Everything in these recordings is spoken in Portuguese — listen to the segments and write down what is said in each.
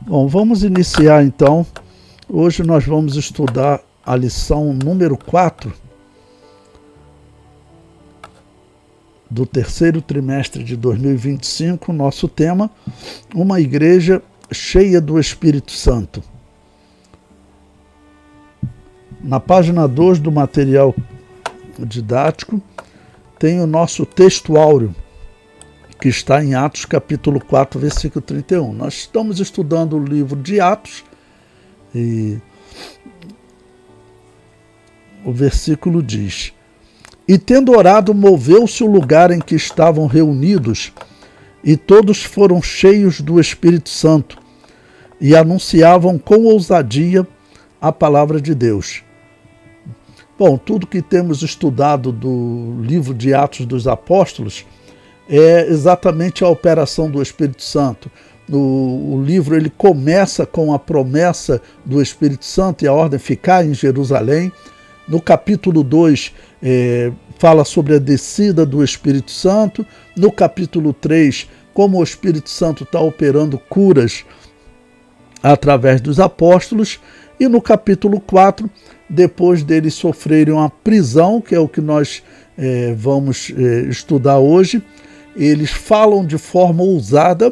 Bom, vamos iniciar então. Hoje nós vamos estudar a lição número 4 do terceiro trimestre de 2025. Nosso tema, uma igreja cheia do Espírito Santo. Na página 2 do material didático tem o nosso texto áureo, que está em Atos capítulo 4, versículo 31. Nós estamos estudando o livro de Atos e o versículo diz: E tendo orado, moveu-se o lugar em que estavam reunidos, e todos foram cheios do Espírito Santo, e anunciavam com ousadia a palavra de Deus. Bom, tudo que temos estudado do livro de Atos dos Apóstolos é exatamente a operação do Espírito Santo. O livro ele começa com a promessa do Espírito Santo e a ordem ficar em Jerusalém. No capítulo 2 fala sobre a descida do Espírito Santo. No capítulo 3, como o Espírito Santo está operando curas através dos apóstolos. E no capítulo 4, depois deles sofrerem uma prisão, que é o que nós vamos estudar hoje, eles falam de forma ousada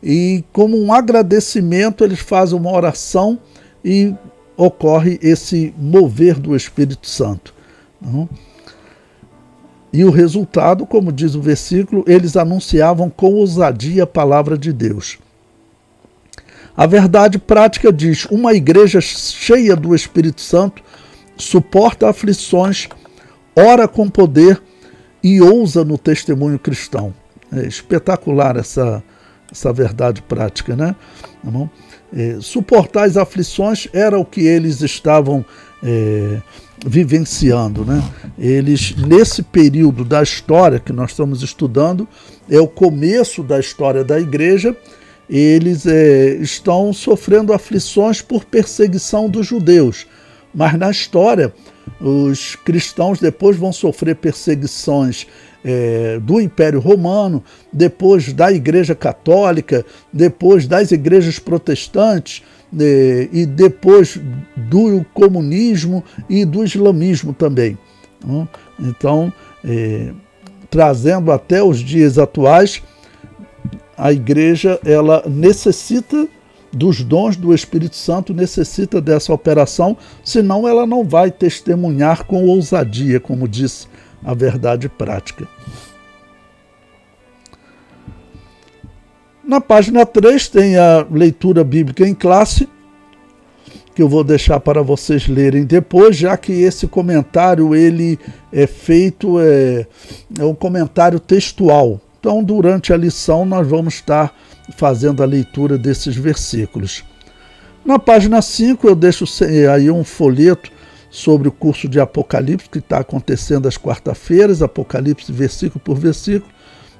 e, como um agradecimento, eles fazem uma oração e ocorre esse mover do Espírito Santo. E o resultado, como diz o versículo, eles anunciavam com ousadia a palavra de Deus. A verdade prática diz: uma igreja cheia do Espírito Santo suporta aflições, ora com poder e ousa no testemunho cristão. É espetacular essa verdade prática, né? Suportar as aflições era o que eles estavam vivenciando, né? Eles, nesse período da história que nós estamos estudando, é o começo da história da igreja. Eles estão sofrendo aflições por perseguição dos judeus, mas na história os cristãos depois vão sofrer perseguições do Império Romano, depois da Igreja Católica, depois das igrejas protestantes e depois do comunismo e do islamismo também. Então, trazendo até os dias atuais, a igreja ela necessita dos dons do Espírito Santo, necessita dessa operação, senão ela não vai testemunhar com ousadia, como disse a verdade prática. Na página 3 tem a leitura bíblica em classe, que eu vou deixar para vocês lerem depois, já que esse comentário ele é feito, é um comentário textual. Então, durante a lição, nós vamos estar fazendo a leitura desses versículos. Na página 5, eu deixo aí um folheto sobre o curso de Apocalipse, que está acontecendo às quarta-feiras, Apocalipse versículo por versículo,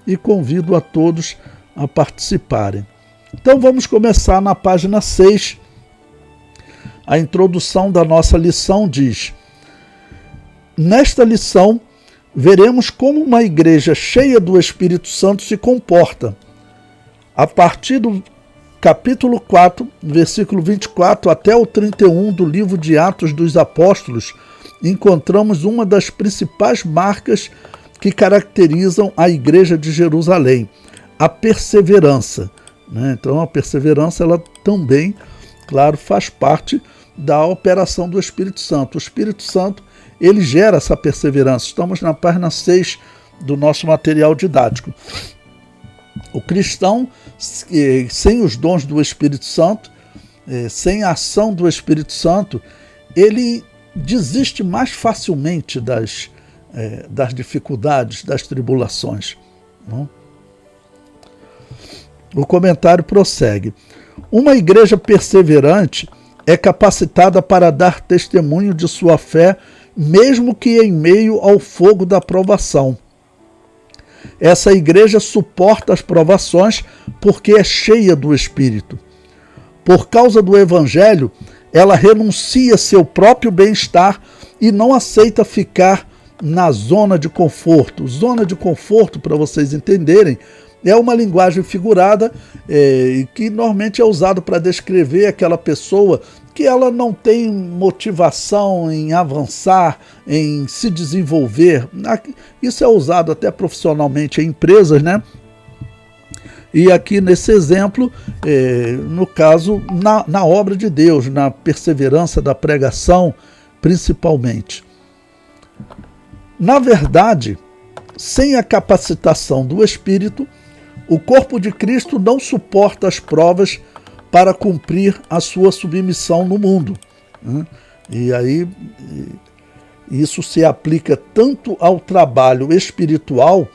e convido a todos a participarem. Então, vamos começar na página 6. A introdução da nossa lição diz: Nesta lição, veremos como uma igreja cheia do Espírito Santo se comporta. A partir do capítulo 4, versículo 24 até o 31 do livro de Atos dos Apóstolos, encontramos uma das principais marcas que caracterizam a igreja de Jerusalém, a perseverança. Então, a perseverança ela também, claro, faz parte da operação do Espírito Santo. O Espírito Santo ele gera essa perseverança. Estamos na página 6 do nosso material didático. O cristão, sem os dons do Espírito Santo, sem a ação do Espírito Santo, ele desiste mais facilmente das dificuldades, das tribulações. O comentário prossegue: Uma igreja perseverante é capacitada para dar testemunho de sua fé, mesmo que em meio ao fogo da provação. Essa igreja suporta as provações porque é cheia do Espírito. Por causa do Evangelho, ela renuncia seu próprio bem-estar e não aceita ficar na zona de conforto. Zona de conforto, para vocês entenderem, é uma linguagem figurada que normalmente é usado para descrever aquela pessoa que ela não tem motivação em avançar, em se desenvolver. Isso é usado até profissionalmente em empresas, né? E aqui nesse exemplo, no caso, na obra de Deus, na perseverança da pregação, principalmente. Na verdade, sem a capacitação do Espírito, o corpo de Cristo não suporta as provas para cumprir a sua submissão no mundo. E aí, isso se aplica tanto ao trabalho espiritual,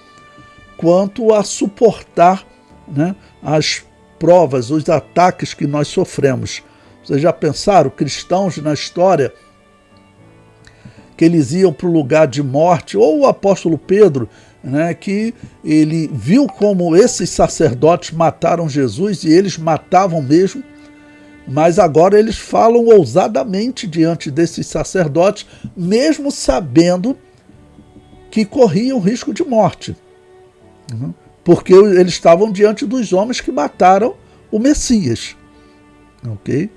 quanto a suportar, né, as provas, os ataques que nós sofremos. Vocês já pensaram, cristãos na história, que eles iam para o lugar de morte, ou o apóstolo Pedro, né, que ele viu como esses sacerdotes mataram Jesus, e eles matavam mesmo, mas agora eles falam ousadamente diante desses sacerdotes, mesmo sabendo que corriam risco de morte, porque eles estavam diante dos homens que mataram o Messias. Ok?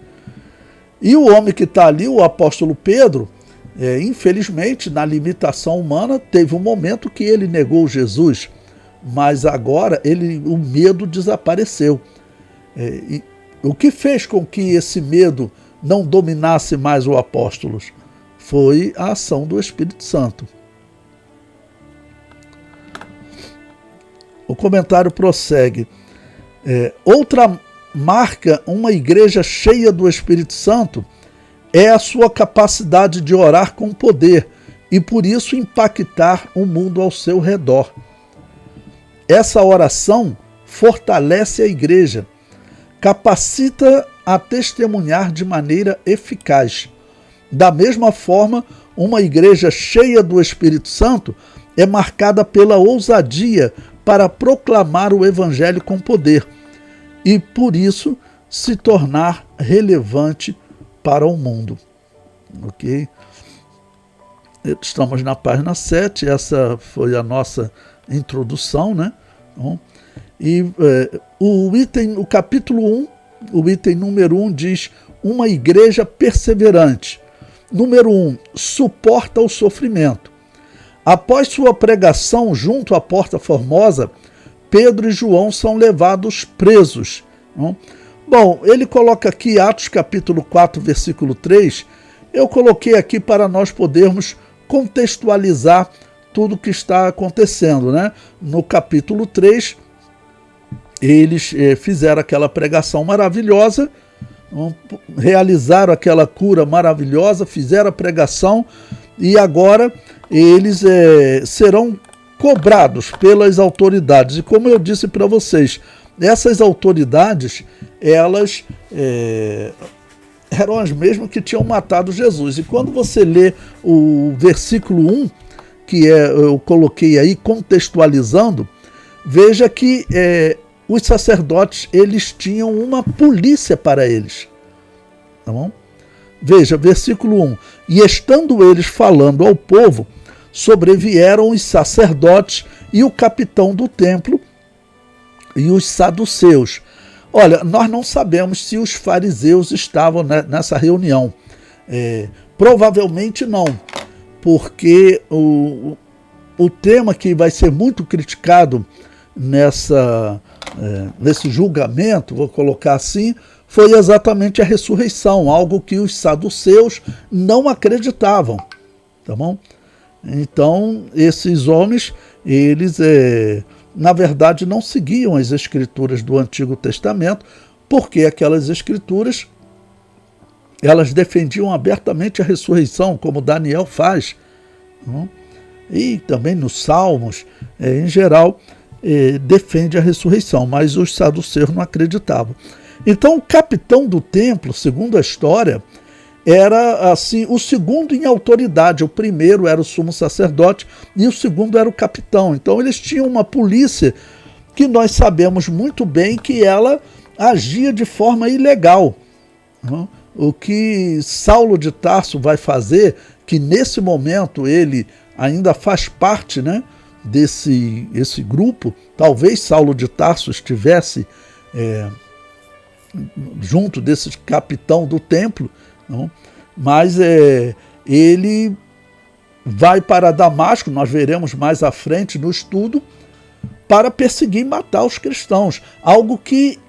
E o homem que está ali, o apóstolo Pedro, infelizmente, na limitação humana, teve um momento que ele negou Jesus, mas agora o medo desapareceu. E o que fez com que esse medo não dominasse mais o apóstolo foi a ação do Espírito Santo. O comentário prossegue. Outra marca uma igreja cheia do Espírito Santo é a sua capacidade de orar com poder e, por isso, impactar o mundo ao seu redor. Essa oração fortalece a igreja, capacita a testemunhar de maneira eficaz. Da mesma forma, uma igreja cheia do Espírito Santo é marcada pela ousadia para proclamar o Evangelho com poder e, por isso, se tornar relevante para o mundo. Ok? Estamos na página 7, essa foi a nossa introdução, né? Bom, e o capítulo 1, o item número 1 diz: uma igreja perseverante. Número 1, suporta o sofrimento. Após sua pregação junto à Porta Formosa, Pedro e João são levados presos. Não? Bom, ele coloca aqui Atos capítulo 4, versículo 3. Eu coloquei aqui para nós podermos contextualizar tudo o que está acontecendo, né? No capítulo 3, eles fizeram aquela pregação maravilhosa, realizaram aquela cura maravilhosa, fizeram a pregação e agora eles serão cobrados pelas autoridades. E como eu disse para vocês, essas autoridades, elas eram as mesmas que tinham matado Jesus. E quando você lê o versículo 1, que eu coloquei aí contextualizando, veja que os sacerdotes, eles tinham uma polícia para eles. Tá bom? Veja, versículo 1. E estando eles falando ao povo, sobrevieram os sacerdotes e o capitão do templo e os saduceus. Olha, nós não sabemos se os fariseus estavam nessa reunião. Provavelmente não, porque o tema que vai ser muito criticado nesse julgamento, vou colocar assim, foi exatamente a ressurreição, algo que os saduceus não acreditavam. Tá bom? Então, esses homens, eles, na verdade, não seguiam as escrituras do Antigo Testamento, porque aquelas escrituras, elas defendiam abertamente a ressurreição, como Daniel faz. Não? E também nos Salmos, em geral, defende a ressurreição, mas os saduceus não acreditavam. Então, o capitão do templo, segundo a história, era assim o segundo em autoridade. O primeiro era o sumo sacerdote e o segundo era o capitão. Então, eles tinham uma polícia que nós sabemos muito bem que ela agia de forma ilegal. O que Saulo de Tarso vai fazer, que nesse momento ele ainda faz parte, né, esse grupo, talvez Saulo de Tarso estivesse junto desse capitão do templo, não? Mas ele vai para Damasco, nós veremos mais à frente no estudo, para perseguir e matar os cristãos, algo que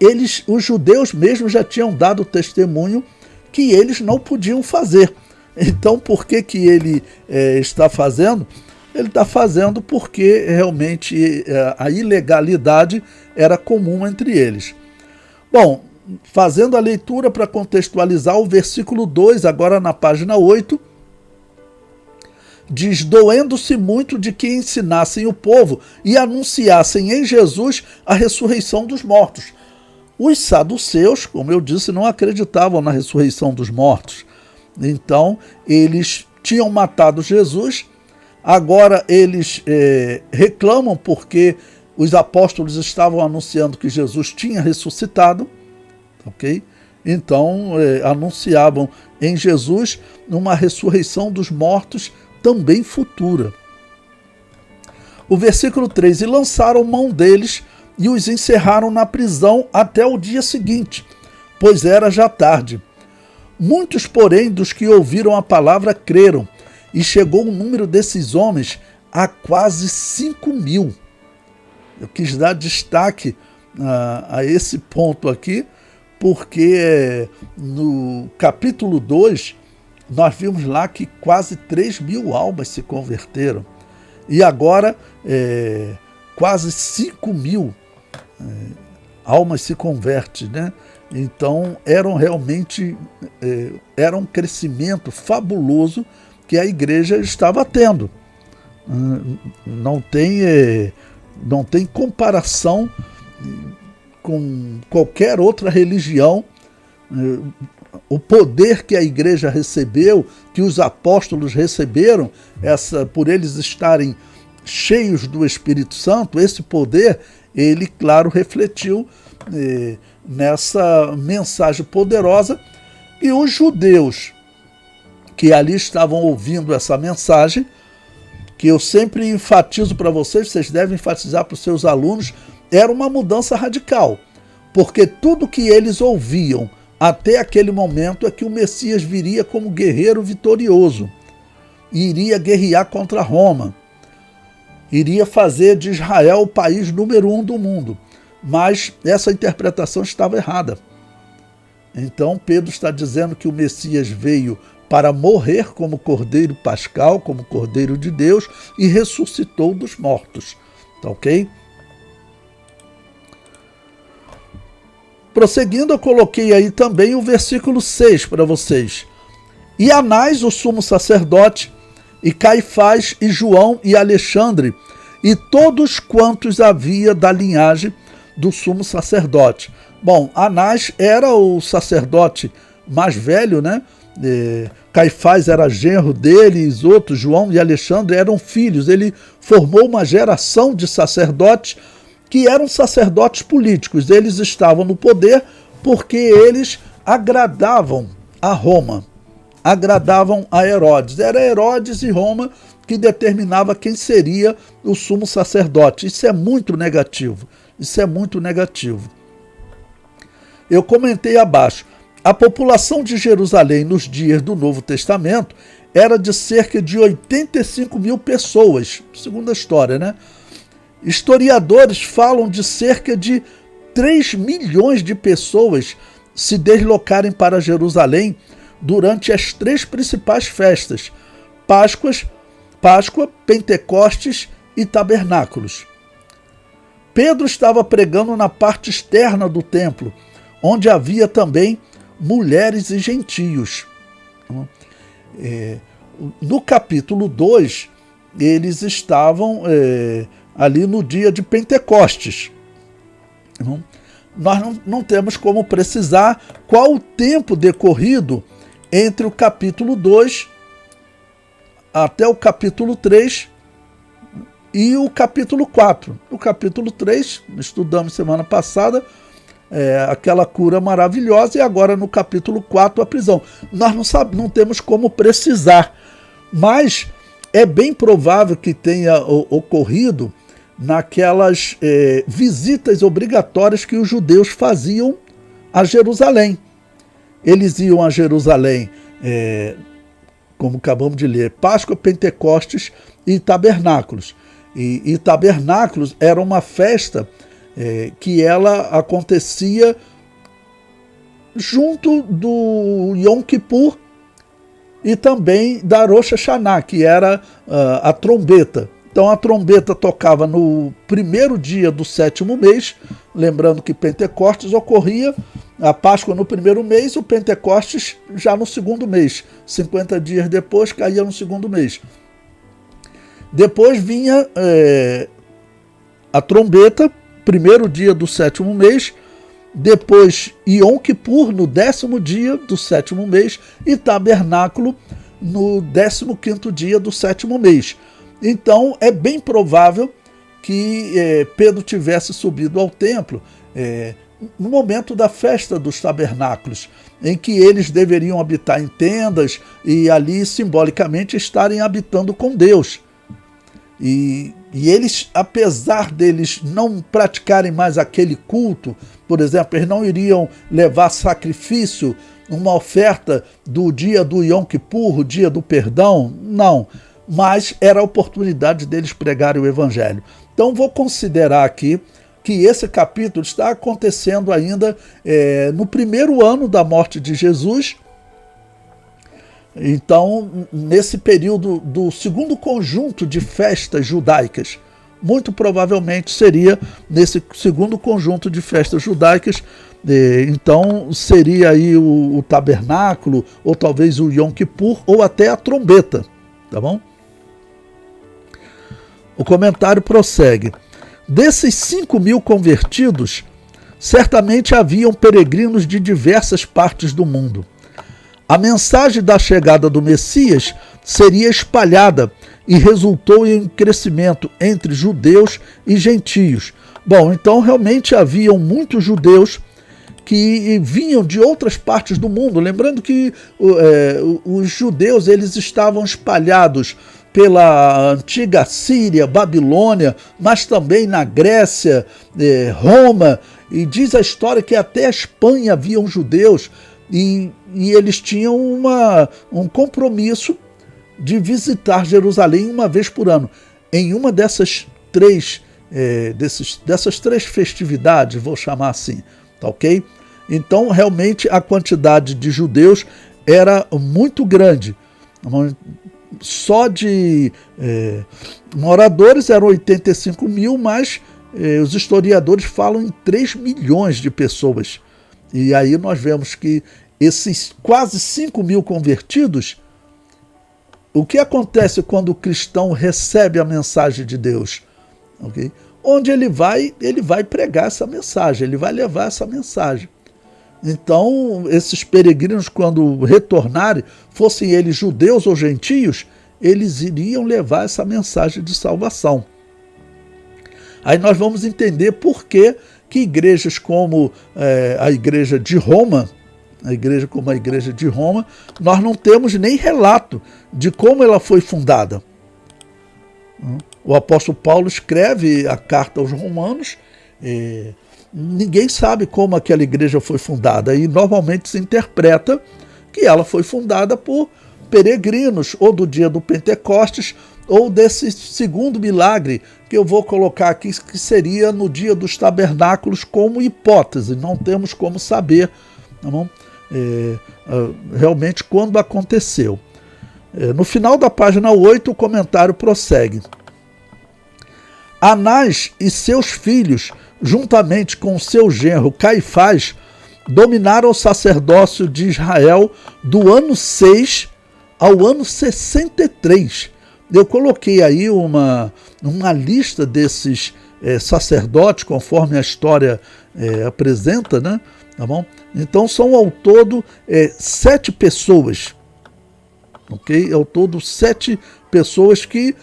os judeus mesmo já tinham dado testemunho que eles não podiam fazer. Então, por que ele está fazendo? Ele está fazendo porque realmente a ilegalidade era comum entre eles. Bom, fazendo a leitura para contextualizar, o versículo 2, agora na página 8, diz: doendo-se muito de que ensinassem o povo e anunciassem em Jesus a ressurreição dos mortos. Os saduceus, como eu disse, não acreditavam na ressurreição dos mortos. Então, eles tinham matado Jesus, agora eles reclamam porque os apóstolos estavam anunciando que Jesus tinha ressuscitado, ok? Então, anunciavam em Jesus uma ressurreição dos mortos também futura. O versículo 3, e lançaram mão deles e os encerraram na prisão até o dia seguinte, pois era já tarde. Muitos, porém, dos que ouviram a palavra creram, e chegou o número desses homens a quase 5.000. Eu quis dar destaque a esse ponto aqui, porque no capítulo 2, nós vimos lá que quase 3.000 almas se converteram. E agora, quase 5.000 almas se convertem, né? Então, era um crescimento fabuloso que a igreja estava tendo. Não tem comparação com qualquer outra religião. O poder que a igreja recebeu, que os apóstolos receberam, por eles estarem cheios do Espírito Santo, esse poder, ele, claro, refletiu nessa mensagem poderosa. E os judeus que ali estavam ouvindo essa mensagem, que eu sempre enfatizo para vocês devem enfatizar para os seus alunos, era uma mudança radical, porque tudo que eles ouviam até aquele momento é que o Messias viria como guerreiro vitorioso, iria guerrear contra Roma, iria fazer de Israel o país número 1 do mundo. Mas essa interpretação estava errada. Então Pedro está dizendo que o Messias veio para morrer como cordeiro pascal, como cordeiro de Deus, e ressuscitou dos mortos. Tá ok? Prosseguindo, eu coloquei aí também o versículo 6 para vocês. E Anás, o sumo sacerdote, e Caifás, e João, e Alexandre, e todos quantos havia da linhagem do sumo sacerdote. Bom, Anás era o sacerdote mais velho, né? Caifás era genro dele, e os outros, João e Alexandre, eram filhos. Ele formou uma geração de sacerdotes que eram sacerdotes políticos. Eles estavam no poder porque eles agradavam a Roma, agradavam a Herodes. Era Herodes e Roma que determinava quem seria o sumo sacerdote. Isso é muito negativo. Isso é muito negativo. Eu comentei abaixo. A população de Jerusalém nos dias do Novo Testamento era de cerca de 85.000 pessoas, segundo a história, né? Historiadores falam de cerca de 3 milhões de pessoas se deslocarem para Jerusalém durante as 3 principais festas: Páscoa, Pentecostes e Tabernáculos. Pedro estava pregando na parte externa do templo, onde havia também mulheres e gentios. No capítulo 2, eles estavam ali no dia de Pentecostes. Nós não temos como precisar qual o tempo decorrido entre o capítulo 2 até o capítulo 3 e o capítulo 4. O capítulo 3, estudamos semana passada, aquela cura maravilhosa, e agora no capítulo 4 a prisão. Nós não temos como precisar, mas é bem provável que tenha ocorrido naquelas visitas obrigatórias que os judeus faziam a Jerusalém. Eles iam a Jerusalém, como acabamos de ler, Páscoa, Pentecostes e Tabernáculos. E Tabernáculos era uma festa que ela acontecia junto do Yom Kippur e também da Rosh Hashanah, que era a trombeta. Então a trombeta tocava no primeiro dia do 7º mês, lembrando que Pentecostes ocorria, a Páscoa no primeiro mês, o Pentecostes já no segundo mês. 50 dias depois caía no segundo mês. Depois vinha a trombeta, primeiro dia do 7º mês, depois Yom Kippur no 10º dia do 7º mês e Tabernáculo no 15º dia do 7º mês. Então é bem provável que Pedro tivesse subido ao templo no momento da festa dos tabernáculos, em que eles deveriam habitar em tendas e ali simbolicamente estarem habitando com Deus. E eles, apesar deles não praticarem mais aquele culto, por exemplo, eles não iriam levar sacrifício, uma oferta do dia do Yom Kippur, o dia do perdão, não. Mas era a oportunidade deles pregarem o evangelho. Então vou considerar aqui que esse capítulo está acontecendo ainda no primeiro ano da morte de Jesus. Então, nesse período do segundo conjunto de festas judaicas, muito provavelmente seria nesse segundo conjunto de festas judaicas, então seria aí o tabernáculo, ou talvez o Yom Kippur, ou até a trombeta, tá bom? O comentário prossegue. Desses 5.000 convertidos, certamente haviam peregrinos de diversas partes do mundo. A mensagem da chegada do Messias seria espalhada e resultou em um crescimento entre judeus e gentios. Bom, então realmente haviam muitos judeus que vinham de outras partes do mundo. Lembrando que os judeus eles estavam espalhados pela antiga Síria, Babilônia, mas também na Grécia, Roma, e diz a história que até a Espanha haviam judeus, e eles tinham um compromisso de visitar Jerusalém uma vez por ano. Em uma dessas três festividades, vou chamar assim, tá ok? Então, realmente, a quantidade de judeus era muito grande. Só de moradores eram 85.000, mas os historiadores falam em 3 milhões de pessoas. E aí nós vemos que esses quase 5.000 convertidos, o que acontece quando o cristão recebe a mensagem de Deus? Okay? Onde ele vai pregar essa mensagem, ele vai levar essa mensagem. Então, esses peregrinos, quando retornarem, fossem eles judeus ou gentios, eles iriam levar essa mensagem de salvação. Aí nós vamos entender por que igrejas como a igreja de Roma, nós não temos nem relato de como ela foi fundada. O apóstolo Paulo escreve a carta aos Romanos, ninguém sabe como aquela igreja foi fundada, e normalmente se interpreta que ela foi fundada por peregrinos, ou do dia do Pentecostes, ou desse segundo milagre, que eu vou colocar aqui, que seria no dia dos tabernáculos, como hipótese. Não temos como saber, tá bom? Realmente quando aconteceu. No final da página 8, o comentário prossegue. Anás e seus filhos, juntamente com seu genro Caifás, dominaram o sacerdócio de Israel do ano 6 ao ano 63. Eu coloquei aí uma lista desses sacerdotes, conforme a história apresenta, né? Tá bom? Então são ao todo 7 pessoas. Ok? Ao todo 7 pessoas que,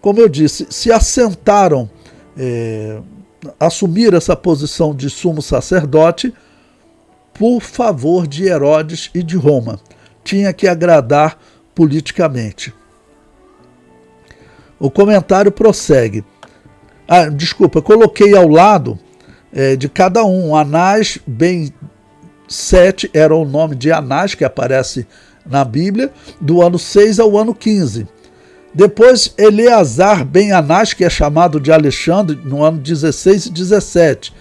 como eu disse, se assentaram, assumiram essa posição de sumo sacerdote por favor de Herodes e de Roma. Tinha que agradar politicamente. O comentário prossegue. Desculpa, coloquei ao lado de cada um. Anás ben Sete era o nome de Anás, que aparece na Bíblia, do ano 6 ao ano 15. Depois, Eleazar ben Anás, que é chamado de Alexandre, no ano 16 e 17.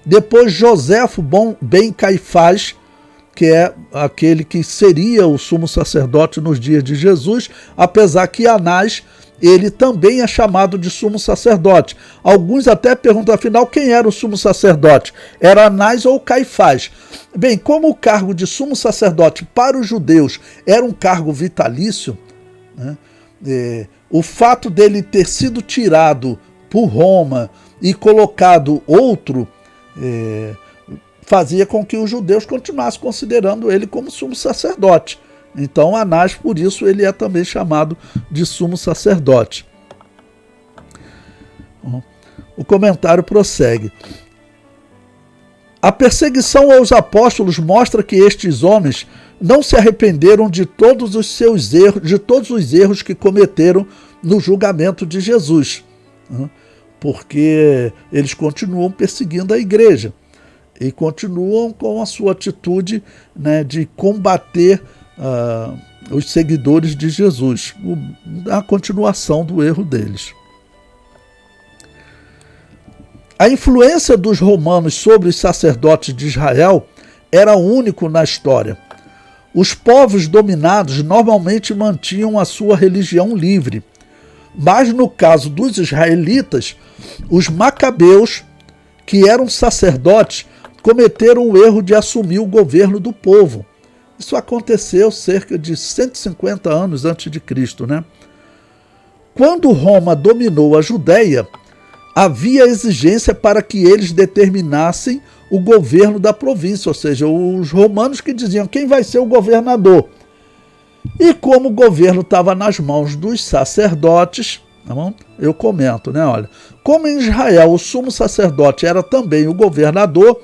Depois, Joséfo ben Caifás, que é aquele que seria o sumo sacerdote nos dias de Jesus, apesar que Anás, ele também é chamado de sumo sacerdote. Alguns até perguntam, afinal, quem era o sumo sacerdote? Era Anás ou Caifás? Bem, como o cargo de sumo sacerdote para os judeus era um cargo vitalício, né, o fato dele ter sido tirado por Roma e colocado outro, fazia com que os judeus continuassem considerando ele como sumo sacerdote. Então, Anás, por isso, ele é também chamado de sumo sacerdote. O comentário prossegue. A perseguição aos apóstolos mostra que estes homens não se arrependeram de todos os seus erros, de todos os erros que cometeram no julgamento de Jesus, porque eles continuam perseguindo a igreja e continuam com a sua atitude, né, de combater os seguidores de Jesus, a continuação do erro deles. A influência dos romanos sobre os sacerdotes de Israel era único na história. Os povos dominados normalmente mantinham a sua religião livre, mas no caso dos israelitas, os macabeus, que eram sacerdotes, cometeram o erro de assumir o governo do povo. Isso aconteceu cerca de 150 anos antes de Cristo, né? Quando Roma dominou a Judéia, havia exigência para que eles determinassem o governo da província, ou seja, os romanos que diziam quem vai ser o governador. E como o governo estava nas mãos dos sacerdotes, tá bom? Eu comento, né? Olha, como em Israel o sumo sacerdote era também o governador,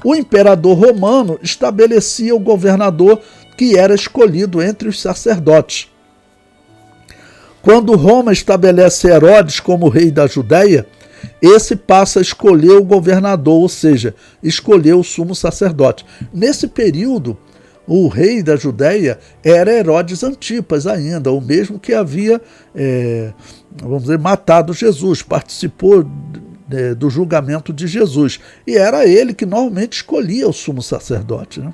o imperador romano estabelecia o governador que era escolhido entre os sacerdotes. Quando Roma estabelece Herodes como rei da Judéia, esse passa a escolher o governador, ou seja, escolher o sumo sacerdote. Nesse período, o rei da Judéia era Herodes Antipas ainda, o mesmo que havia, vamos dizer, matado Jesus, participou do julgamento de Jesus. E era ele que normalmente escolhia o sumo sacerdote, né?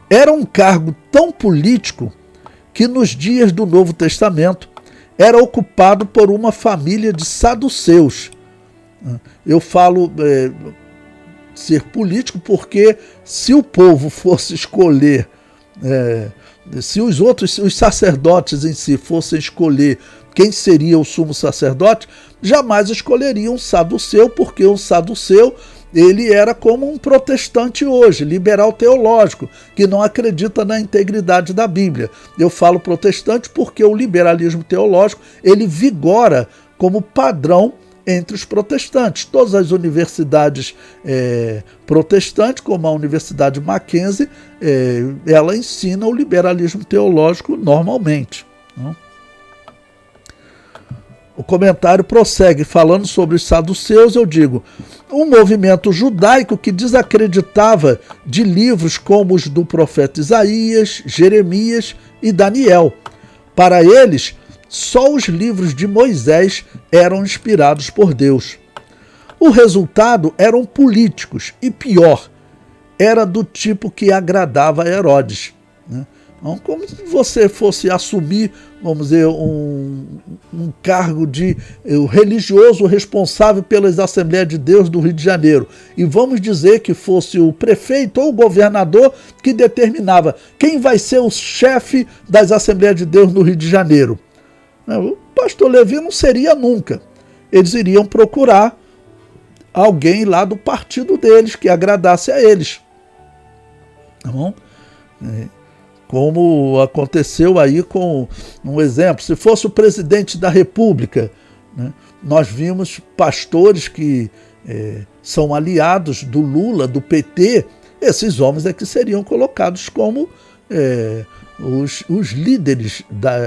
Era um cargo tão político que nos dias do Novo Testamento era ocupado por uma família de saduceus. Eu falo ser político porque se o povo fosse escolher, se os sacerdotes em si fossem escolher quem seria o sumo sacerdote, jamais escolheriam um saduceu, porque o saduceu ele era como um protestante hoje, liberal teológico, que não acredita na integridade da Bíblia. Eu falo protestante porque o liberalismo teológico ele vigora como padrão entre os protestantes. Todas as universidades protestantes, como a Universidade Mackenzie, ela ensina o liberalismo teológico normalmente, não? O comentário prossegue, falando sobre os saduceus, eu digo, um movimento judaico que desacreditava de livros como os do profeta Isaías, Jeremias e Daniel. Para eles, só os livros de Moisés eram inspirados por Deus. O resultado eram políticos e, pior, era do tipo que agradava a Herodes, né? Então, como se você fosse assumir, vamos dizer, um cargo de religioso responsável pelas Assembleias de Deus do Rio de Janeiro. E vamos dizer que fosse o prefeito ou o governador que determinava quem vai ser o chefe das Assembleias de Deus no Rio de Janeiro. O pastor Levi não seria nunca. Eles iriam procurar alguém lá do partido deles que agradasse a eles. Tá bom? Como aconteceu aí com um exemplo, se fosse o presidente da República, né, nós vimos pastores que são aliados do Lula, do PT, esses homens é que seriam colocados como os líderes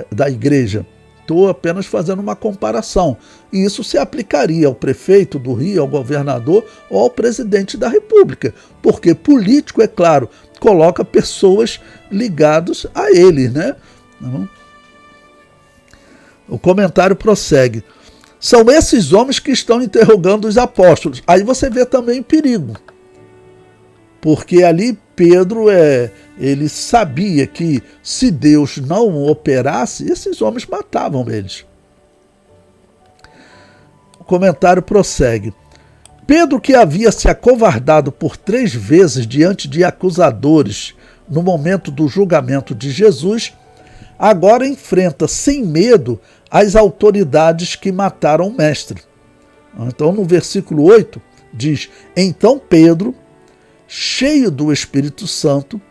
da igreja, estou apenas fazendo uma comparação. E isso se aplicaria ao prefeito do Rio, ao governador ou ao presidente da República. Porque político, é claro, coloca pessoas ligadas a ele, né? O comentário prossegue. São esses homens que estão interrogando os apóstolos. Aí você vê também o perigo. Porque ali Pedro, ele sabia que se Deus não operasse, esses homens matavam eles. O comentário prossegue. Pedro, que havia se acovardado por 3 vezes diante de acusadores no momento do julgamento de Jesus, agora enfrenta sem medo as autoridades que mataram o mestre. Então, no versículo 8, diz: Então Pedro, cheio do Espírito Santo,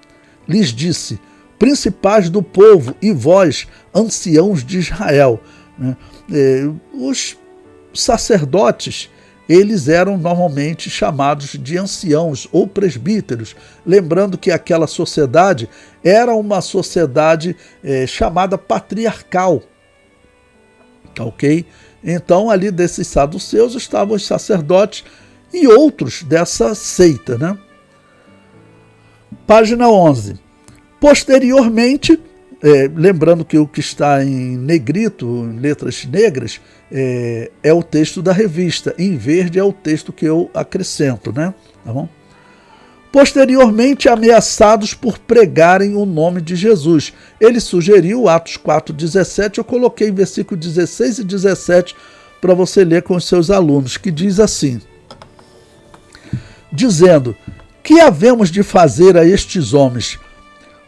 lhes disse: Principais do povo e vós, anciãos de Israel. Os sacerdotes, eles eram normalmente chamados de anciãos ou presbíteros, lembrando que aquela sociedade era uma sociedade chamada patriarcal, ok? Então ali desses saduceus estavam os sacerdotes e outros dessa seita, né? Página 11. Posteriormente, lembrando que o que está em negrito, em letras negras, é o texto da revista. Em verde é o texto que eu acrescento, né? Tá bom? Posteriormente, ameaçados por pregarem o nome de Jesus. Ele sugeriu, Atos 4,17, eu coloquei em versículo 16 e 17 para você ler com os seus alunos, que diz assim, dizendo: Que havemos de fazer a estes homens?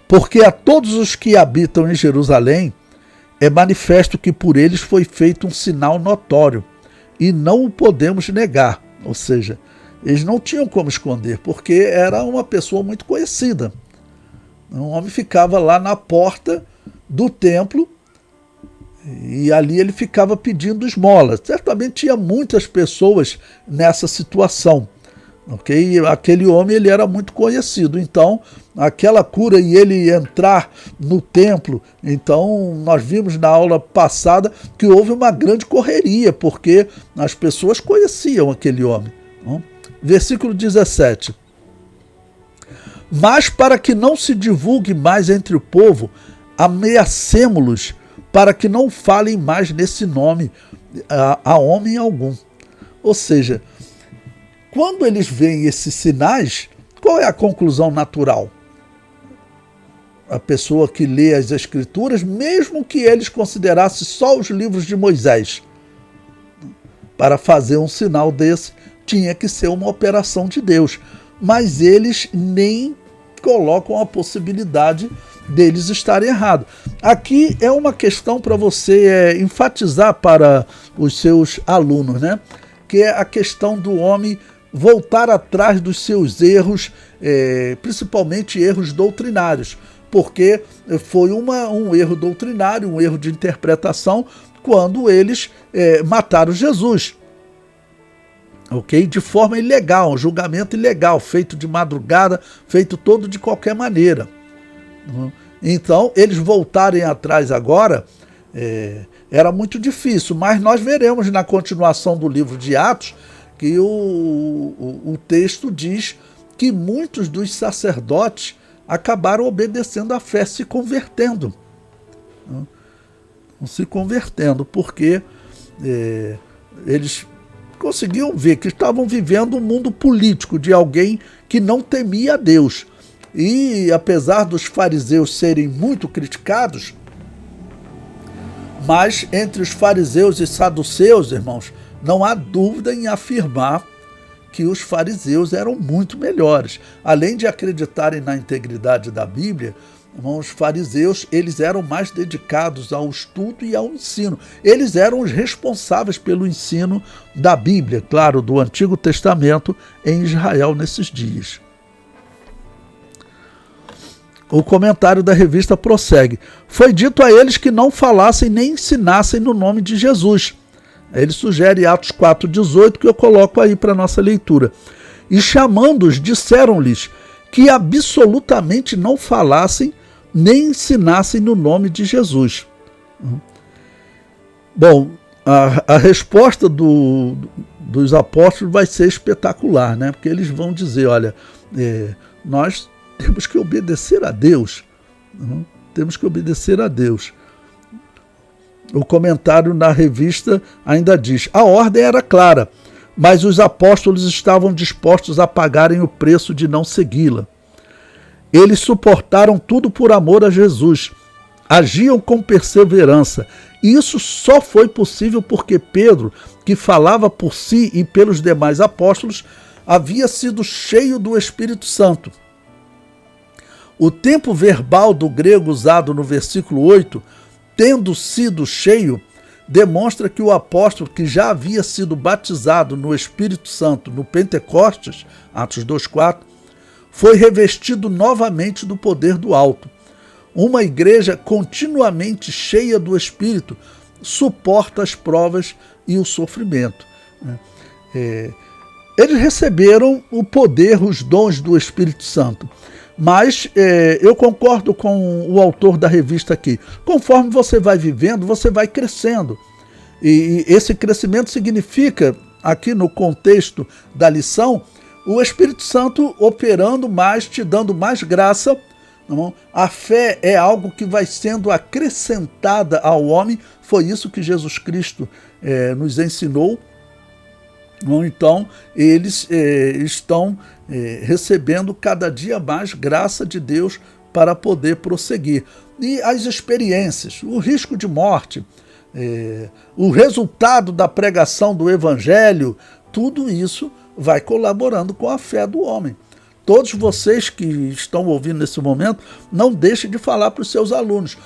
Porque a todos os que habitam em Jerusalém é manifesto que por eles foi feito um sinal notório, e não o podemos negar. Ou seja, eles não tinham como esconder, porque era uma pessoa muito conhecida. Um homem ficava lá na porta do templo, e ali ele ficava pedindo esmola. Certamente tinha muitas pessoas nessa situação. Okay? Aquele homem, ele era muito conhecido, então aquela cura e ele entrar no templo, então nós vimos na aula passada que houve uma grande correria, porque as pessoas conheciam aquele homem. Versículo 17. Mas para que não se divulgue mais entre o povo, ameacemo-los para que não falem mais nesse nome a homem algum. Ou seja, quando eles veem esses sinais, qual é a conclusão natural? A pessoa que lê as Escrituras, mesmo que eles considerassem só os livros de Moisés, para fazer um sinal desse, tinha que ser uma operação de Deus. Mas eles nem colocam a possibilidade deles estarem errados. Aqui é uma questão para você enfatizar para os seus alunos, né? Que é a questão do homem voltar atrás dos seus erros, principalmente erros doutrinários, porque foi um erro doutrinário, um erro de interpretação, quando eles mataram Jesus, ok? De forma ilegal, um julgamento ilegal, feito de madrugada, feito todo de qualquer maneira. Então, eles voltarem atrás agora, era muito difícil, mas nós veremos na continuação do livro de Atos, que o texto diz que muitos dos sacerdotes acabaram obedecendo à fé, se convertendo. Se convertendo, porque eles conseguiam ver que estavam vivendo um mundo político de alguém que não temia a Deus. E apesar dos fariseus serem muito criticados, mas entre os fariseus e saduceus, irmãos, não há dúvida em afirmar que os fariseus eram muito melhores. Além de acreditarem na integridade da Bíblia, os fariseus, eles eram mais dedicados ao estudo e ao ensino. Eles eram os responsáveis pelo ensino da Bíblia, claro, do Antigo Testamento em Israel nesses dias. O comentário da revista prossegue. Foi dito a eles que não falassem nem ensinassem no nome de Jesus. Ele sugere Atos 4,18, que eu coloco aí para nossa leitura. E chamando-os, disseram-lhes que absolutamente não falassem nem ensinassem no nome de Jesus. Bom, a resposta dos apóstolos vai ser espetacular, né? Porque eles vão dizer, olha, nós temos que obedecer a Deus. Temos que obedecer a Deus. O comentário na revista ainda diz, a ordem era clara, mas os apóstolos estavam dispostos a pagarem o preço de não segui-la. Eles suportaram tudo por amor a Jesus, agiam com perseverança, e isso só foi possível porque Pedro, que falava por si e pelos demais apóstolos, havia sido cheio do Espírito Santo. O tempo verbal do grego usado no versículo 8, tendo sido cheio, demonstra que o apóstolo que já havia sido batizado no Espírito Santo no Pentecostes, Atos 2,4, foi revestido novamente do poder do alto. Uma igreja continuamente cheia do Espírito suporta as provas e o sofrimento. Eles receberam o poder, os dons do Espírito Santo. Mas eu concordo com o autor da revista aqui. Conforme você vai vivendo, você vai crescendo. E esse crescimento significa, aqui no contexto da lição, o Espírito Santo operando mais, te dando mais graça. Não? A fé é algo que vai sendo acrescentada ao homem. Foi isso que Jesus Cristo nos ensinou. Então, eles estão recebendo cada dia mais graça de Deus para poder prosseguir. E as experiências, o risco de morte, o resultado da pregação do Evangelho, tudo isso vai colaborando com a fé do homem. Todos vocês que estão ouvindo nesse momento, não deixem de falar para os seus alunos,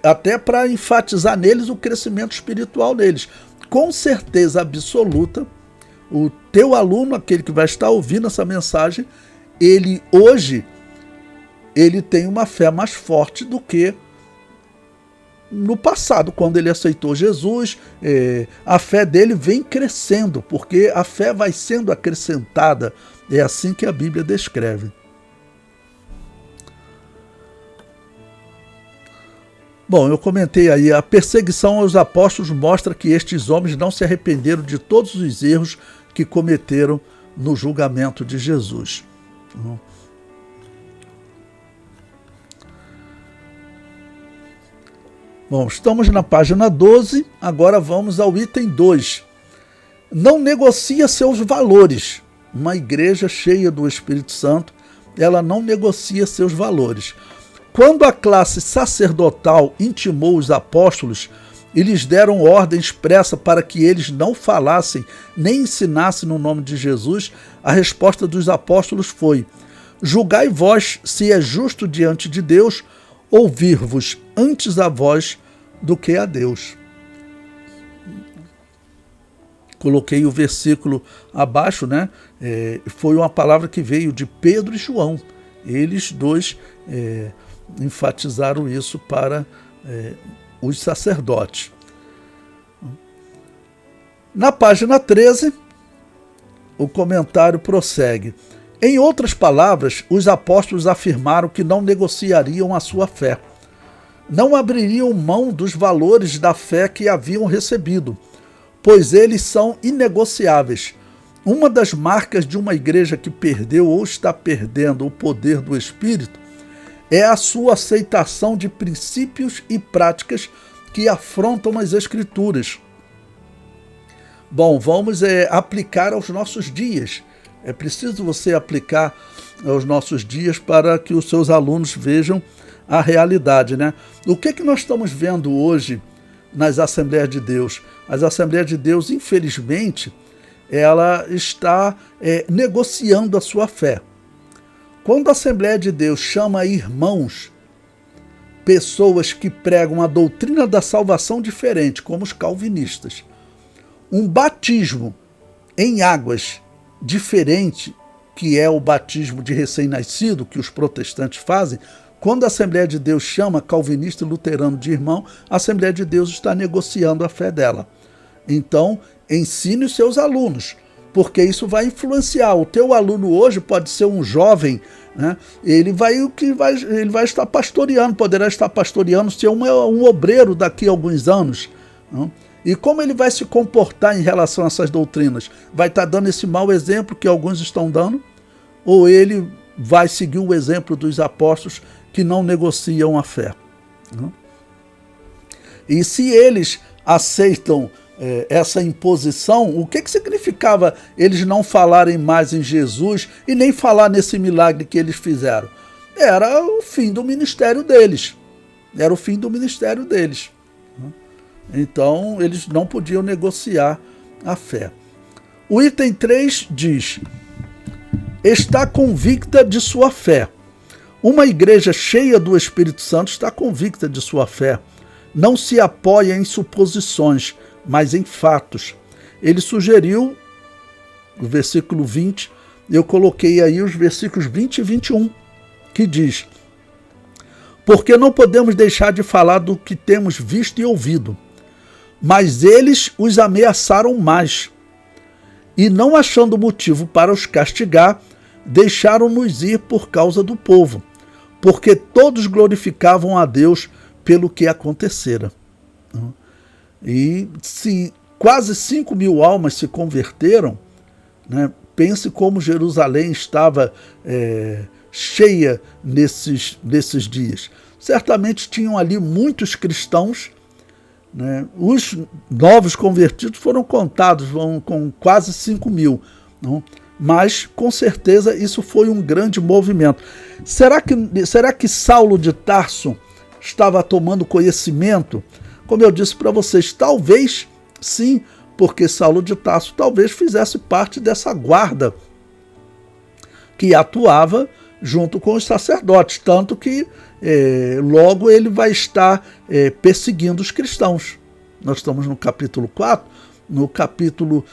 até para enfatizar neles o crescimento espiritual deles. Com certeza absoluta, o teu aluno, aquele que vai estar ouvindo essa mensagem, ele hoje tem uma fé mais forte do que no passado, quando ele aceitou Jesus. A fé dele vem crescendo, porque a fé vai sendo acrescentada. É assim que a Bíblia descreve. Bom, eu comentei aí, a perseguição aos apóstolos mostra que estes homens não se arrependeram de todos os erros que cometeram no julgamento de Jesus. Bom, estamos na página 12, agora vamos ao item 2. Não negocia seus valores. Uma igreja cheia do Espírito Santo, ela não negocia seus valores. Quando a classe sacerdotal intimou os apóstolos e lhes deram ordem expressa para que eles não falassem nem ensinassem no nome de Jesus, a resposta dos apóstolos foi: julgai vós se é justo diante de Deus ouvir-vos antes a vós do que a Deus. Coloquei o versículo abaixo, né? Foi uma palavra que veio de Pedro e João. Eles dois enfatizaram isso para os sacerdotes. Na página 13, o comentário prossegue. Em outras palavras, os apóstolos afirmaram que não negociariam a sua fé. Não abririam mão dos valores da fé que haviam recebido, pois eles são inegociáveis. Uma das marcas de uma igreja que perdeu ou está perdendo o poder do Espírito é a sua aceitação de princípios e práticas que afrontam as Escrituras. Bom, vamos aplicar aos nossos dias. É preciso você aplicar aos nossos dias para que os seus alunos vejam a realidade, né? O que nós estamos vendo hoje nas Assembleias de Deus? As Assembleias de Deus, infelizmente, ela está negociando a sua fé. Quando a Assembleia de Deus chama irmãos, pessoas que pregam a doutrina da salvação diferente, como os calvinistas, um batismo em águas diferente, que é o batismo de recém-nascido, que os protestantes fazem, quando a Assembleia de Deus chama calvinista e luterano de irmão, a Assembleia de Deus está negociando a fé dela. Então, ensine os seus alunos, porque isso vai influenciar. O teu aluno hoje pode ser um jovem, né? Ele vai estar pastoreando, poderá estar pastoreando, ser um obreiro daqui a alguns anos. Não? E como ele vai se comportar em relação a essas doutrinas? Vai estar dando esse mau exemplo que alguns estão dando? Ou ele vai seguir o exemplo dos apóstolos que não negociam a fé? E se eles aceitam essa imposição, o que significava eles não falarem mais em Jesus e nem falar nesse milagre que eles fizeram? Era o fim do ministério deles. Era o fim do ministério deles. Então, eles não podiam negociar a fé. O item 3 diz: está convicta de sua fé. Uma igreja cheia do Espírito Santo está convicta de sua fé. Não se apoia em suposições, mas em fatos. Ele sugeriu, o versículo 20, eu coloquei aí os versículos 20 e 21, que diz: porque não podemos deixar de falar do que temos visto e ouvido, mas eles os ameaçaram mais, e não achando motivo para os castigar, deixaram-nos ir por causa do povo, porque todos glorificavam a Deus pelo que acontecera. E se quase 5.000 almas se converteram, né, pense como Jerusalém estava cheia nesses dias. Certamente tinham ali muitos cristãos, né? Os novos convertidos foram contados, com quase 5.000, não? Mas com certeza isso foi um grande movimento. Será que Saulo de Tarso estava tomando conhecimento? Como eu disse para vocês, talvez sim, porque Saulo de Tarso talvez fizesse parte dessa guarda que atuava junto com os sacerdotes, tanto que logo ele vai estar perseguindo os cristãos. Nós estamos no capítulo 4, no capítulo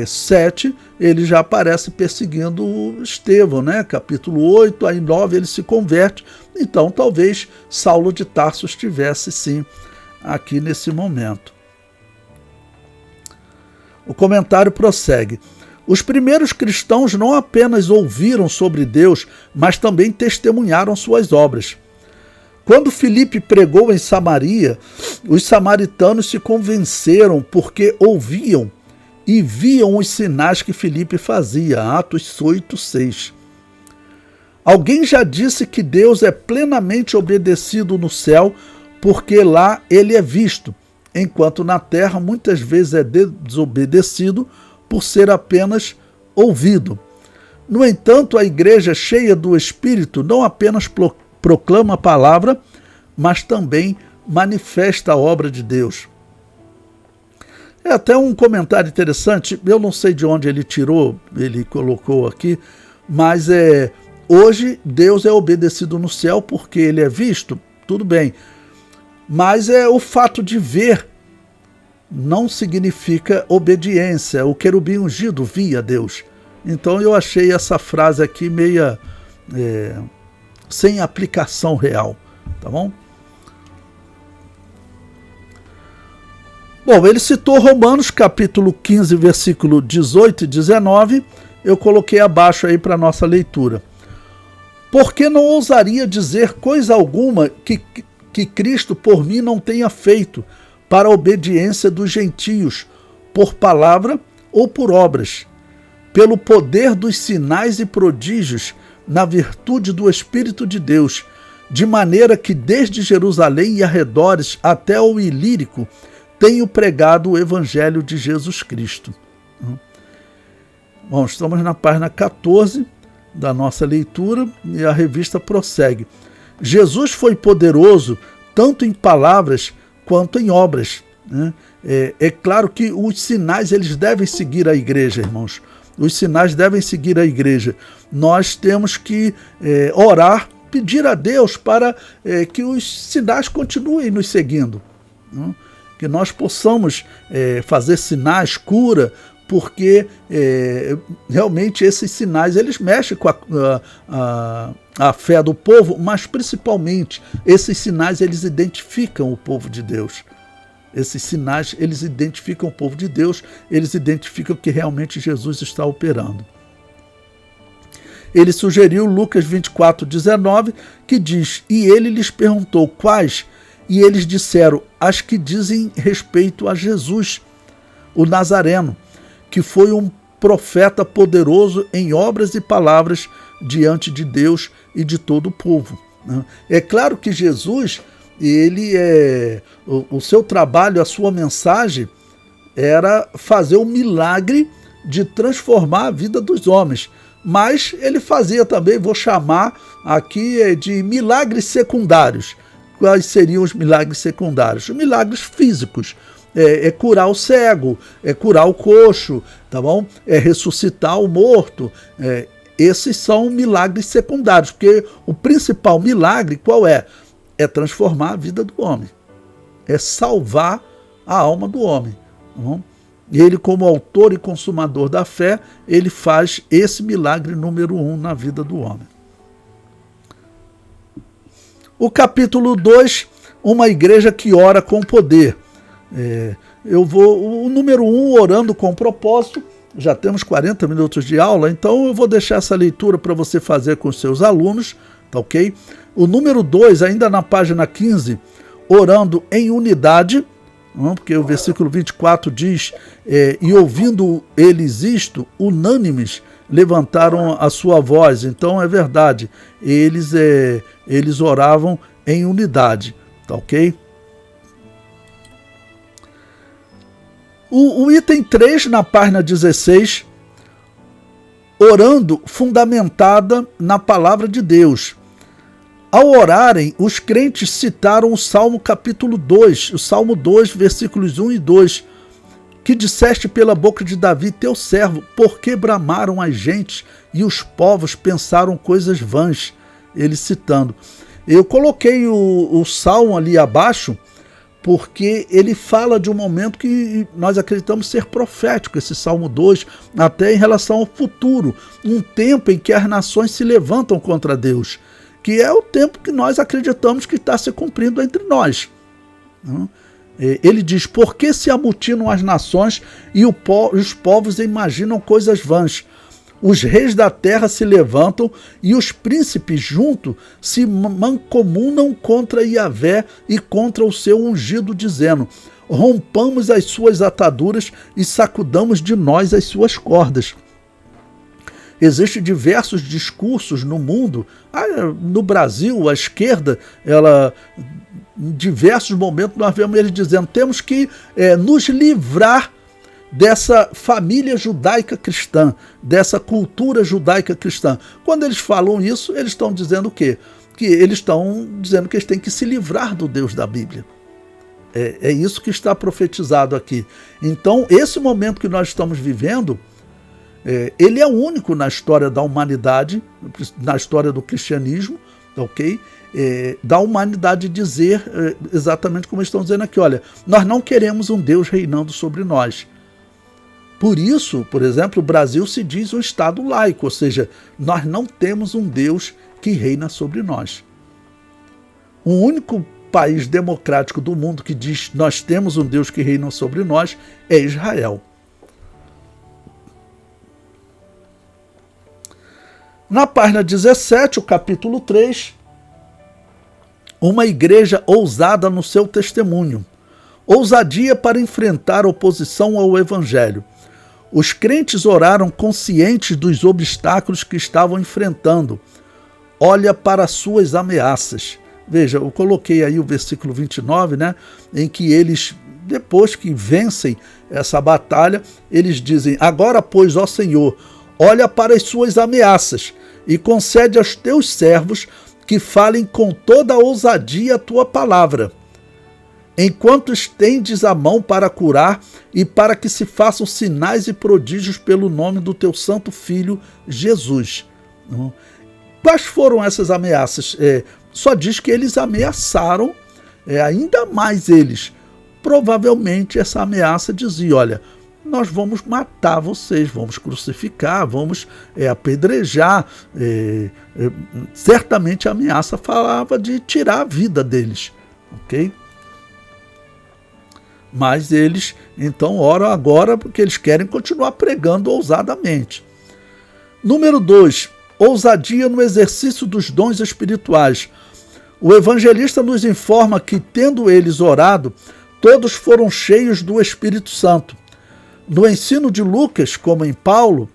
7, ele já aparece perseguindo Estevão, né? Capítulo 8, aí 9 ele se converte, então talvez Saulo de Tarso estivesse sim aqui nesse momento. O comentário prossegue: os primeiros cristãos não apenas ouviram sobre Deus, mas também testemunharam suas obras. Quando Filipe pregou em Samaria, os samaritanos se convenceram porque ouviam e viam os sinais que Filipe fazia. Atos 8:6. Alguém já disse que Deus é plenamente obedecido no céu, porque lá ele é visto, enquanto na terra muitas vezes é desobedecido por ser apenas ouvido. No entanto, a igreja cheia do Espírito não apenas proclama a palavra, mas também manifesta a obra de Deus. É até um comentário interessante, eu não sei de onde ele tirou, ele colocou aqui, mas hoje Deus é obedecido no céu porque ele é visto, tudo bem, mas o fato de ver não significa obediência. O querubim ungido via Deus. Então eu achei essa frase aqui meia sem aplicação real, tá bom? Bom, ele citou Romanos capítulo 15, versículo 18 e 19, eu coloquei abaixo aí para nossa leitura. Porque não ousaria dizer coisa alguma que Cristo por mim não tenha feito, para a obediência dos gentios, por palavra ou por obras, pelo poder dos sinais e prodígios, na virtude do Espírito de Deus, de maneira que desde Jerusalém e arredores até o Ilírico tenho pregado o Evangelho de Jesus Cristo. Bom, estamos na página 14 da nossa leitura e a revista prossegue. Jesus foi poderoso tanto em palavras quanto em obras, né? É claro que os sinais eles devem seguir a igreja, irmãos. Os sinais devem seguir a igreja. Nós temos que orar, pedir a Deus para que os sinais continuem nos seguindo, né? Que nós possamos fazer sinais, cura, porque realmente esses sinais eles mexem com a fé do povo, mas principalmente esses sinais eles identificam o povo de Deus. Esses sinais eles identificam o povo de Deus, eles identificam que realmente Jesus está operando. Ele sugeriu Lucas 24:19, que diz: e ele lhes perguntou quais, E eles disseram: as que dizem respeito a Jesus, o Nazareno, que foi um profeta poderoso em obras e palavras diante de Deus e de todo o povo. É claro que Jesus, o seu trabalho, a sua mensagem era fazer o milagre de transformar a vida dos homens. Mas ele fazia também, vou chamar aqui de milagres secundários. Quais seriam os milagres secundários? Os milagres físicos. É curar o cego, é curar o coxo, tá bom? É ressuscitar o morto. Esses são milagres secundários, porque o principal milagre qual é? É transformar a vida do homem. É salvar a alma do homem. Tá bom? Ele, como autor e consumador da fé, ele faz esse milagre número 1 na vida do homem. O capítulo 2, uma igreja que ora com poder. O número 1, orando com propósito. Já temos 40 minutos de aula, então eu vou deixar essa leitura para você fazer com os seus alunos, tá ok? O número 2, ainda na página 15, orando em unidade, porque o versículo 24 diz: e ouvindo eles isto, unânimes, levantaram a sua voz. Então é verdade, eles oravam em unidade, tá ok? O item 3, na página 16, orando fundamentada na palavra de Deus. Ao orarem, os crentes citaram o Salmo capítulo 2, o Salmo 2, versículos 1 e 2, que disseste pela boca de Davi, teu servo, porque bramaram as gentes e os povos pensaram coisas vãs. Ele citando. Eu coloquei o Salmo ali abaixo, porque ele fala de um momento que nós acreditamos ser profético, esse Salmo 2, até em relação ao futuro, um tempo em que as nações se levantam contra Deus, que é o tempo que nós acreditamos que está se cumprindo entre nós. Ele diz: por que se amutinam as nações e os povos imaginam coisas vãs? Os reis da terra se levantam e os príncipes juntos se mancomunam contra Yahvé e contra o seu ungido, dizendo: rompamos as suas ataduras e sacudamos de nós as suas cordas. Existem diversos discursos no mundo. No Brasil, a esquerda, em diversos momentos nós vemos eles dizendo: temos que nos livrar dessa família judaica cristã, dessa cultura judaica cristã. Quando eles falam isso, eles estão dizendo o quê? Que eles estão dizendo que eles têm que se livrar do Deus da Bíblia. É isso que está profetizado aqui. Então, esse momento que nós estamos vivendo, ele é único na história da humanidade, na história do cristianismo, ok? Da humanidade dizer exatamente como estão dizendo aqui: olha, nós não queremos um Deus reinando sobre nós. Por isso, por exemplo, o Brasil se diz um Estado laico, ou seja, nós não temos um Deus que reina sobre nós. O único país democrático do mundo que diz nós temos um Deus que reina sobre nós é Israel. Na página 17, o capítulo 3, uma igreja ousada no seu testemunho. Ousadia para enfrentar a oposição ao Evangelho. Os crentes oraram conscientes dos obstáculos que estavam enfrentando. Olha para suas ameaças. Veja, eu coloquei aí o versículo 29, né, em que eles, depois que vencem essa batalha, eles dizem: agora, pois, ó Senhor, olha para as suas ameaças e concede aos teus servos que falem com toda a ousadia a tua palavra, enquanto estendes a mão para curar e para que se façam sinais e prodígios pelo nome do teu santo Filho, Jesus. Quais foram essas ameaças? Só diz que eles ameaçaram, ainda mais eles. Provavelmente essa ameaça dizia: olha, nós vamos matar vocês, vamos crucificar, vamos apedrejar. Certamente a ameaça falava de tirar a vida deles, ok? Mas eles, então, oram agora porque eles querem continuar pregando ousadamente. Número 2, ousadia no exercício dos dons espirituais. O evangelista nos informa que, tendo eles orado, todos foram cheios do Espírito Santo. No ensino de Lucas, como em Paulo,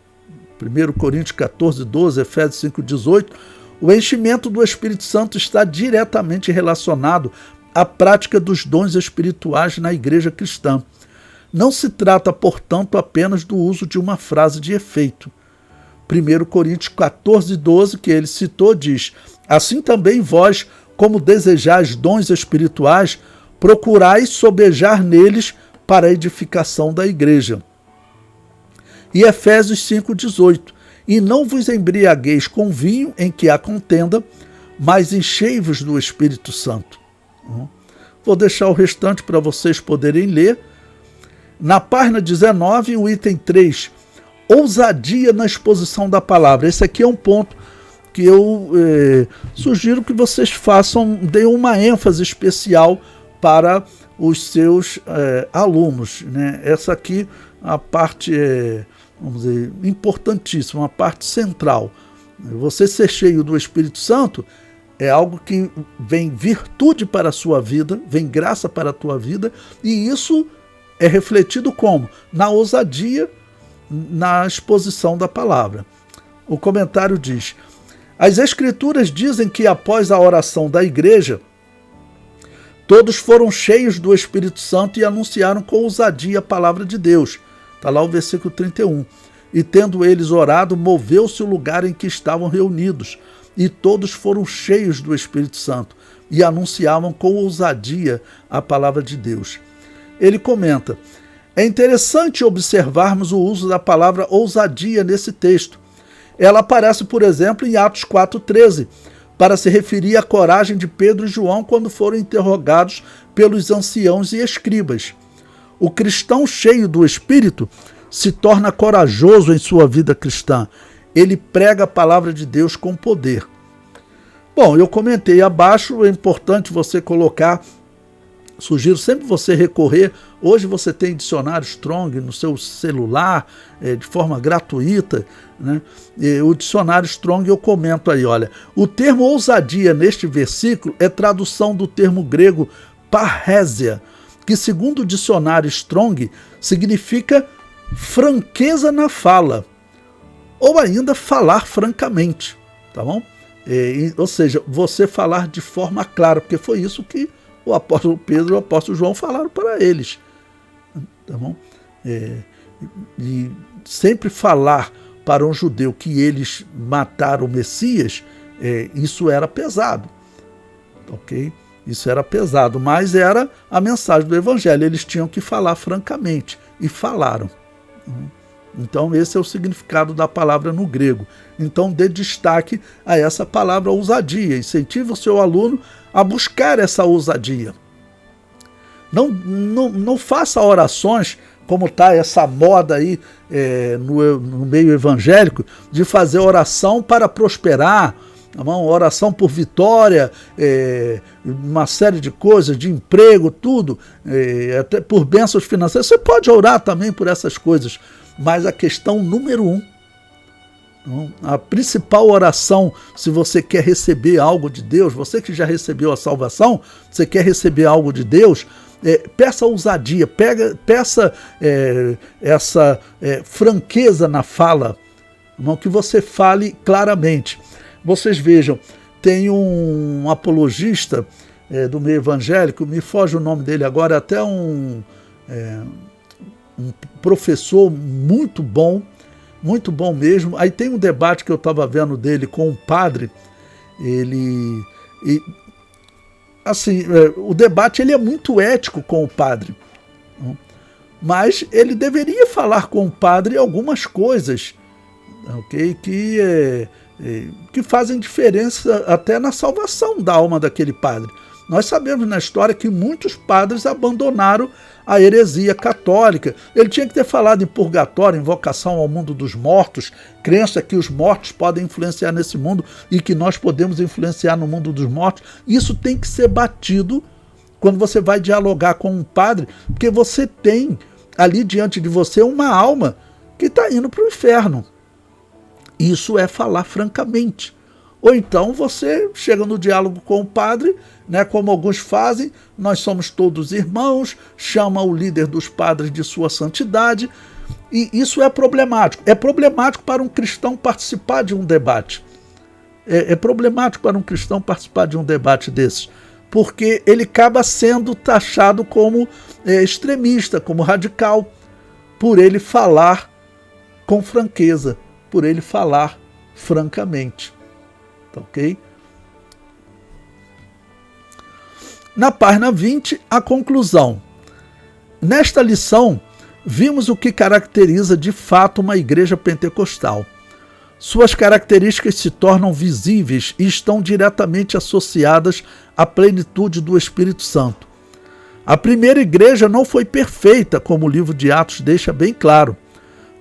1 Coríntios 14, 12, Efésios 5, 18, o enchimento do Espírito Santo está diretamente relacionado à prática dos dons espirituais na igreja cristã. Não se trata, portanto, apenas do uso de uma frase de efeito. 1 Coríntios 14, 12, que ele citou, diz: assim também vós, como desejais dons espirituais, procurais sobejar neles para a edificação da igreja. E Efésios 5,18: e não vos embriagueis com vinho em que há contenda, mas enchei-vos do Espírito Santo. Vou deixar o restante para vocês poderem ler. Na página 19, o item 3, ousadia na exposição da palavra. Esse aqui é um ponto que eu sugiro que vocês deem uma ênfase especial para os seus alunos, né? Essa aqui, a parte, vamos dizer, importantíssima, a parte central. Você ser cheio do Espírito Santo é algo que vem virtude para a sua vida, vem graça para a tua vida, e isso é refletido como? Na ousadia, na exposição da palavra. O comentário diz: as Escrituras dizem que após a oração da igreja, todos foram cheios do Espírito Santo e anunciaram com ousadia a palavra de Deus. Está lá o versículo 31. E tendo eles orado, moveu-se o lugar em que estavam reunidos, e todos foram cheios do Espírito Santo e anunciavam com ousadia a palavra de Deus. Ele comenta: é interessante observarmos o uso da palavra ousadia nesse texto. Ela aparece, por exemplo, em Atos 4,13, para se referir à coragem de Pedro e João quando foram interrogados pelos anciãos e escribas. O cristão cheio do Espírito se torna corajoso em sua vida cristã. Ele prega a palavra de Deus com poder. Bom, eu comentei abaixo, é importante você colocar, sugiro sempre você recorrer. Hoje você tem dicionário Strong no seu celular, de forma gratuita, né? O dicionário Strong, eu comento aí, olha, o termo ousadia neste versículo é tradução do termo grego parrésia, que segundo o dicionário Strong significa franqueza na fala, ou ainda falar francamente, tá bom? Ou seja, você falar de forma clara, porque foi isso que o apóstolo Pedro e o apóstolo João falaram para eles. Tá bom? E sempre falar para um judeu que eles mataram o Messias, isso era pesado. Ok? Isso era pesado, mas era a mensagem do Evangelho. Eles tinham que falar francamente, e falaram. Então esse é o significado da palavra no grego. Então dê destaque a essa palavra ousadia. Incentive o seu aluno a buscar essa ousadia. Não faça orações como está essa moda aí no meio evangélico, de fazer oração para prosperar, uma oração por vitória, uma série de coisas, de emprego, tudo, até por bênçãos financeiras. Você pode orar também por essas coisas, mas a questão número 1, a principal oração, se você quer receber algo de Deus, você que já recebeu a salvação, você quer receber algo de Deus, peça ousadia, peça essa franqueza na fala, que você fale claramente. Vocês vejam, tem um apologista do meio evangélico, me foge o nome dele agora, até um professor muito bom mesmo. Aí tem um debate que eu estava vendo dele com um padre, o debate ele é muito ético com o padre, mas ele deveria falar com o padre algumas coisas, okay, que fazem diferença até na salvação da alma daquele padre. Nós sabemos na história que muitos padres abandonaram a heresia católica. Ele tinha que ter falado em purgatório, invocação ao mundo dos mortos, crença que os mortos podem influenciar nesse mundo e que nós podemos influenciar no mundo dos mortos. Isso tem que ser batido quando você vai dialogar com um padre, porque você tem ali diante de você uma alma que está indo para o inferno. Isso é falar francamente. Ou então você chega no diálogo com o padre, né, como alguns fazem, nós somos todos irmãos, chama o líder dos padres de sua santidade, e isso é problemático. É problemático para um cristão participar de um debate. É problemático para um cristão participar de um debate desses, porque ele acaba sendo taxado como extremista, como radical, por ele falar com franqueza, por ele falar francamente. Tá ok? Na página 20, a conclusão. Nesta lição, vimos o que caracteriza de fato uma igreja pentecostal. Suas características se tornam visíveis e estão diretamente associadas à plenitude do Espírito Santo. A primeira igreja não foi perfeita, como o livro de Atos deixa bem claro.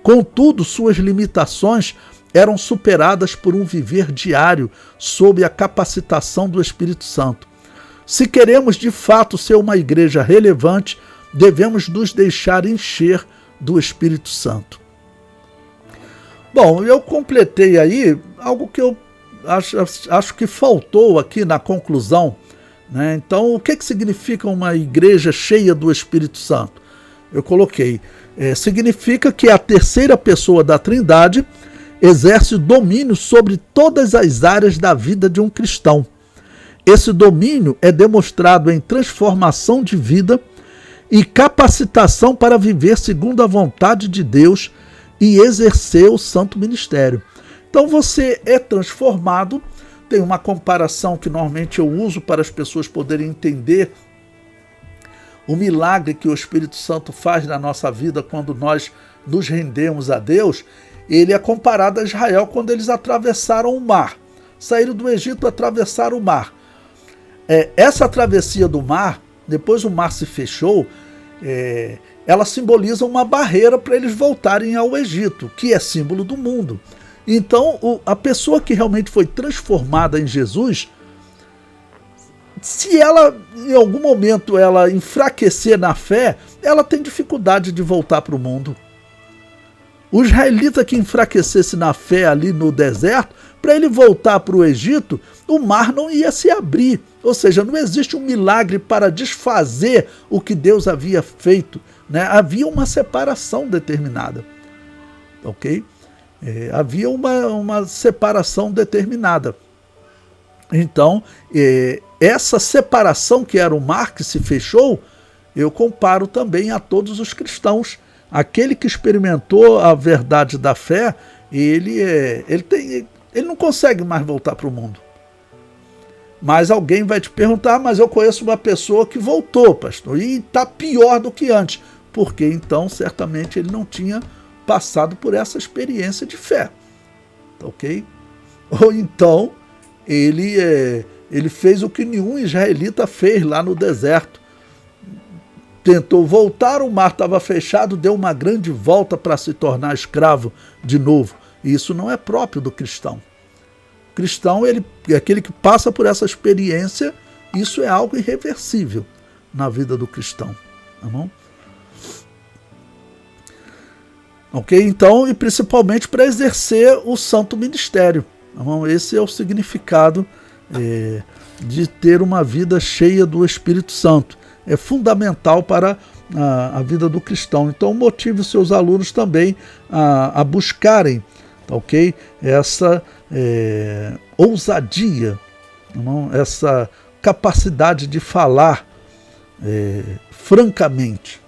Contudo, suas limitações eram superadas por um viver diário sob a capacitação do Espírito Santo. Se queremos de fato ser uma igreja relevante, devemos nos deixar encher do Espírito Santo. Bom, eu completei aí algo que eu acho que faltou aqui na conclusão, né? Então, o que significa uma igreja cheia do Espírito Santo? Eu coloquei, significa que a terceira pessoa da Trindade exerce domínio sobre todas as áreas da vida de um cristão. Esse domínio é demonstrado em transformação de vida e capacitação para viver segundo a vontade de Deus e exercer o santo ministério. Então você é transformado. Tem uma comparação que normalmente eu uso para as pessoas poderem entender o milagre que o Espírito Santo faz na nossa vida quando nós nos rendemos a Deus. Ele é comparado a Israel quando eles atravessaram o mar. Saíram do Egito, atravessaram o mar. Essa travessia do mar, depois o mar se fechou, ela simboliza uma barreira para eles voltarem ao Egito, que é símbolo do mundo. Então, a pessoa que realmente foi transformada em Jesus, se ela, em algum momento, ela enfraquecer na fé, ela tem dificuldade de voltar para o mundo. O israelita que enfraquecesse na fé ali no deserto, para ele voltar para o Egito, o mar não ia se abrir. Ou seja, não existe um milagre para desfazer o que Deus havia feito, né? Havia uma separação determinada. Ok? Havia uma separação determinada. Então, essa separação que era o mar que se fechou, eu comparo também a todos os cristãos. Aquele que experimentou a verdade da fé, ele não consegue mais voltar para o mundo. Mas alguém vai te perguntar, mas eu conheço uma pessoa que voltou, pastor, e está pior do que antes. Porque então, certamente, ele não tinha passado por essa experiência de fé. Ok? Ou então, ele fez o que nenhum israelita fez lá no deserto. Tentou voltar, o mar estava fechado, deu uma grande volta para se tornar escravo de novo. E isso não é próprio do cristão. O cristão, ele é aquele que passa por essa experiência, isso é algo irreversível na vida do cristão. Tá bom? Ok? Então, e principalmente para exercer o santo ministério. Tá bom? Esse é o significado de ter uma vida cheia do Espírito Santo. É fundamental para a vida do cristão. Então, motive os seus alunos também a buscarem, ok? Essa ousadia, não? Essa capacidade de falar francamente.